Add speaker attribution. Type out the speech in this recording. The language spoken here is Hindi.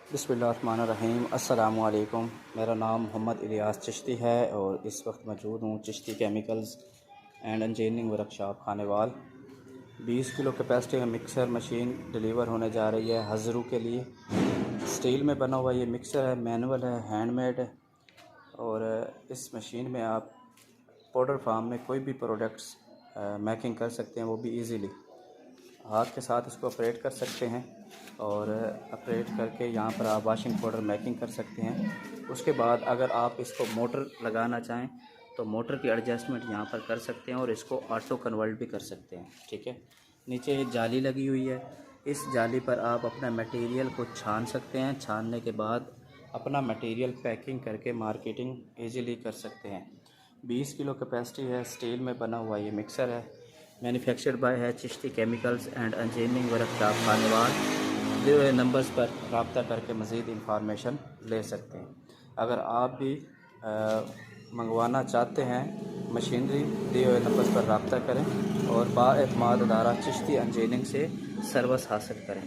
Speaker 1: बिस्मिल्लाहिर्रहमानिर्रहीम। अस्सलामु अलैकुम। मेरा नाम मोहम्मद इलियास चिश्ती है और इस वक्त मौजूद हूँ Chishti chemicals and engineering workshop Khanewal. 20 kilo capacity में मिक्सर मशीन डिलीवर होने जा रही है हज़रू के लिए। स्टील में बना हुआ ये मिक्सर है, मैनुअल है, हैंडमेड है और इस मशीन में आप पाउडर फार्म में कोई भी प्रोडक्ट्स मेकिंग कर सकते हैं, वो भी इजीली हाथ के साथ इसको ऑपरेट कर सकते हैं और ऑपरेट करके यहाँ पर आप वाशिंग पाउडर मेकिंग कर सकते हैं। उसके बाद अगर आप इसको मोटर लगाना चाहें तो मोटर की एडजस्टमेंट यहाँ पर कर सकते हैं और इसको ऑटो कन्वर्ट भी कर सकते हैं। ठीक है, नीचे ये जाली लगी हुई है, इस जाली पर आप अपना मटेरियल को छान सकते हैं। छानने के बाद अपना मटेरियल पैकिंग करके मार्केटिंग ईज़िली कर सकते हैं। 20 किलो कैपेसिटी है, स्टील में बना हुआ ये मिक्सर है। मैन्युफैक्चर्ड बाय है Chishti chemicals and engineering workshop Khanewal. दिए हुए नंबर्स पर रब्ता करके मज़ीद इंफॉर्मेशन ले सकते हैं। अगर आप भी मंगवाना चाहते हैं मशीनरी, दिए हुए नंबर्स पर रब्ता करें और बाएतमाद अदारा चिश्ती इंजीनियरिंग से सर्विस हासिल करें।